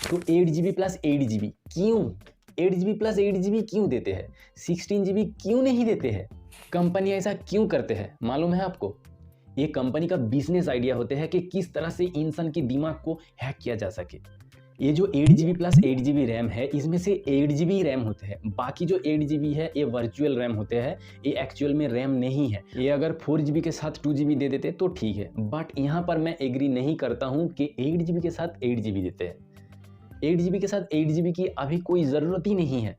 तो 8 GB plus 8 GB क्यों? 8 GB plus 8 GB क्यों देते हैं? 16 GB क्यों नहीं देते हैं? कंपनी ऐसा क्यों करते हैं मालूम है आपको? ये कंपनी का बिजनेस आइडिया होते हैं कि किस तरह से इंसान के दिमाग को हैक किया जा सके। ये जो 8 GB प्लस 8 GB रैम है, इसमें से 8 GB रैम होते हैं, बाकी जो 8 GB है ये वर्चुअल रैम होते हैं, ये एक्चुअल में रैम नहीं है। ये अगर 4 GB के साथ 2 GB दे देते तो ठीक है, बट यहाँ पर मैं एग्री नहीं करता हूँ कि 8 GB के साथ 8 GB देते हैं। 8 GB के साथ 8 GB की अभी कोई ज़रूरत ही नहीं है,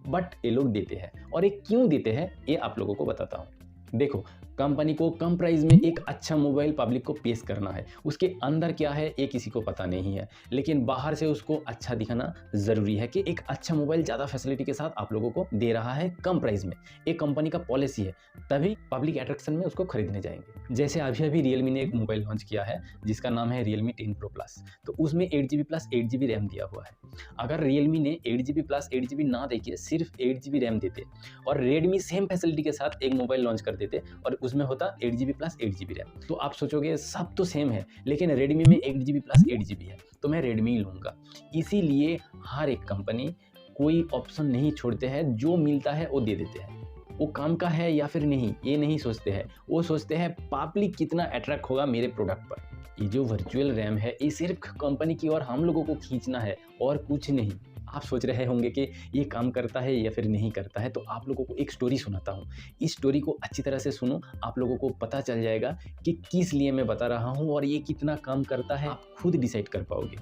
बट ये लोग देते हैं। और ये क्यों देते हैं ये आप लोगों को बताता हूँ। देखो, कंपनी को कम प्राइस में एक अच्छा मोबाइल पब्लिक को पेश करना है, उसके अंदर क्या है ये किसी को पता नहीं है, लेकिन बाहर से उसको अच्छा दिखाना ज़रूरी है कि एक अच्छा मोबाइल ज़्यादा फैसिलिटी के साथ आप लोगों को दे रहा है कम प्राइस में। एक कंपनी का पॉलिसी है, तभी पब्लिक अट्रैक्शन में उसको खरीदने जाएंगे। जैसे अभी अभी रियलमी ने एक मोबाइल लॉन्च किया है जिसका नाम है Realme 10 Pro Plus, तो उसमें 8 GB प्लस 8 GB रैम दिया हुआ है। अगर रियलमी ने 8 GB प्लस 8 GB ना देके सिर्फ 8 GB रैम देते और रेडमी सेम फैसिलिटी के साथ एक मोबाइल लॉन्च कर देते और उसमें होता 8 GB प्लस 8 GB रैम, तो आप सोचोगे सब तो सेम है, लेकिन रेडमी में 8 GB प्लस 8 GB है तो मैं रेडमी ही लूँगा। इसीलिए हर एक कंपनी कोई ऑप्शन नहीं छोड़ते हैं, जो मिलता है वो दे देते हैं। वो काम का है या फिर नहीं ये नहीं सोचते हैं, वो सोचते हैं पब्लिक कितना अट्रैक्ट होगा मेरे प्रोडक्ट पर। ये जो वर्चुअल रैम है ये सिर्फ कंपनी की और हम लोगों को खींचना है और कुछ नहीं। आप सोच रहे होंगे कि ये काम करता है या फिर नहीं करता है, तो आप लोगों को एक स्टोरी सुनाता हूँ। इस स्टोरी को अच्छी तरह से सुनो, आप लोगों को पता चल जाएगा कि किस लिए मैं बता रहा हूँ और ये कितना काम करता है, आप खुद डिसाइड कर पाओगे।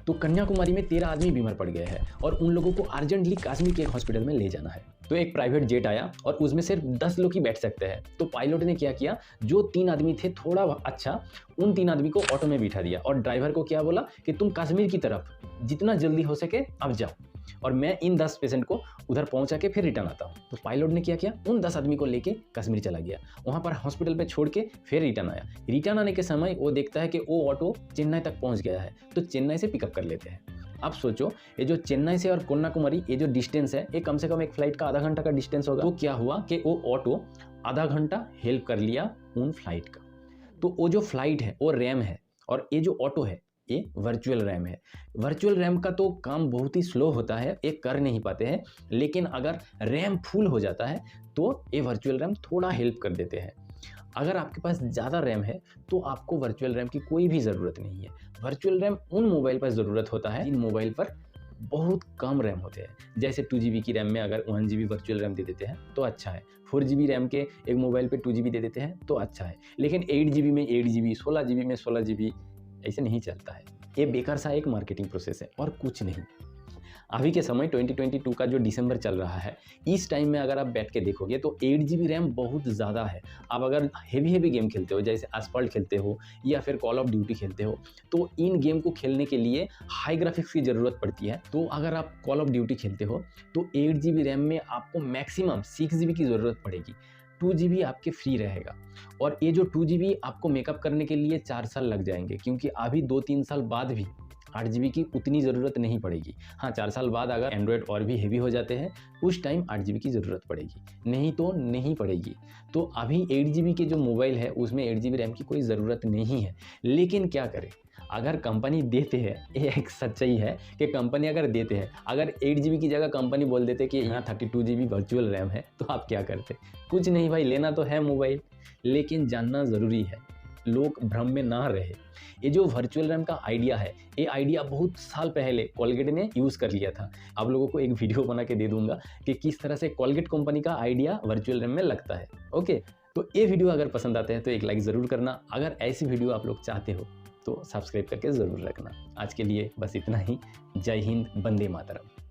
तो कन्याकुमारी में 13 आदमी बीमार पड़ गए हैं और उन लोगों को अर्जेंटली कश्मीर के एक हॉस्पिटल में ले जाना है। तो एक प्राइवेट जेट आया और उसमें सिर्फ 10 लोग ही बैठ सकते हैं। तो पायलट ने क्या किया, जो 3 आदमी थे थोड़ा अच्छा, उन 3 आदमी को ऑटो में बिठा दिया और ड्राइवर को क्या बोला कि तुम कश्मीर की तरफ जितना जल्दी हो सके अब जाओ और मैं इन 10 पेशेंट को उधर पहुंचा के फिर रिटर्न आता हूँ। तो पायलट ने क्या किया, उन 10 आदमी को लेके कश्मीर चला गया, वहाँ पर हॉस्पिटल पे छोड़ के फिर रिटर्न आया। रिटर्न आने के समय वो देखता है कि वो ऑटो चेन्नई तक पहुँच गया है, तो चेन्नई से पिकअप कर लेते हैं। अब सोचो, ये जो चेन्नई से और कन्याकुमारी ये जो डिस्टेंस है, ये कम से कम एक फ्लाइट का आधा घंटा का डिस्टेंस होगा। तो क्या हुआ कि वो ऑटो आधा घंटा हेल्प कर लिया उन फ्लाइट का। तो वो जो फ्लाइट है वो रैम है और ये जो ऑटो है ये वर्चुअल रैम है। वर्चुअल रैम का तो काम बहुत ही स्लो होता है, ये कर नहीं पाते हैं, लेकिन अगर रैम फुल हो जाता है तो ये वर्चुअल रैम थोड़ा हेल्प कर देते हैं। अगर आपके पास ज़्यादा रैम है तो आपको वर्चुअल रैम की कोई भी ज़रूरत नहीं है। वर्चुअल रैम उन मोबाइल पर ज़रूरत होता है जिन मोबाइल पर बहुत कम रैम होते हैं। जैसे 2 GB की रैम में अगर 1 GB वर्चुअल रैम दे देते हैं तो अच्छा है, 4 GB रैम के एक मोबाइल पे 2 GB दे देते हैं तो अच्छा है, लेकिन 8 GB में 8 GB, 16 GB में 16 GB ऐसे नहीं चलता है। ये बेकार सा एक मार्केटिंग प्रोसेस है और कुछ नहीं। अभी के समय 2022 का जो दिसंबर चल रहा है, इस टाइम में अगर आप बैठ के देखोगे तो 8 GB रैम बहुत ज़्यादा है। आप अगर हेवी गेम खेलते हो, जैसे एस्फाल्ट खेलते हो या फिर कॉल ऑफ ड्यूटी खेलते हो, तो इन गेम को खेलने के लिए हाई ग्राफिक्स की ज़रूरत पड़ती है। तो अगर आप कॉल ऑफ ड्यूटी खेलते हो तो 8 GB रैम में आपको मैक्सिमम 6 GB की ज़रूरत पड़ेगी। 2 GB आपके फ्री रहेगा और ये जो 2 GB आपको मेकअप करने के लिए 4 साल लग जाएंगे, क्योंकि अभी 2-3 साल बाद भी 8 GB की उतनी ज़रूरत नहीं पड़ेगी। हाँ, 4 साल बाद अगर एंड्रॉयड और भी हेवी हो जाते हैं उस टाइम 8 GB की ज़रूरत पड़ेगी, नहीं तो नहीं पड़ेगी। तो अभी 8 GB के जो मोबाइल है उसमें 8 GB रैम की कोई ज़रूरत नहीं है, लेकिन क्या करें, अगर कंपनी देते हैं, ये एक सच्चाई है कि कंपनी अगर देते हैं, अगर 8 GB की जगह कंपनी बोल देते कि यहाँ 32 GB वर्चुअल रैम है, तो आप क्या करते? कुछ नहीं भाई, लेना तो है मोबाइल, लेकिन जानना ज़रूरी है, लोग भ्रम में ना रहे। ये जो वर्चुअल रैम का आइडिया है, ये आइडिया बहुत साल पहले कोलगेट ने यूज़ कर लिया था। आप लोगों को एक वीडियो बना के दे दूंगा कि किस तरह से कोलगेट कंपनी का आइडिया वर्चुअल रैम में लगता है। ओके, तो ये वीडियो अगर पसंद आते हैं तो एक लाइक ज़रूर करना। अगर ऐसी वीडियो आप लोग चाहते हो तो सब्सक्राइब करके ज़रूर रखना। आज के लिए बस इतना ही। जय हिंद, वंदे मातरम।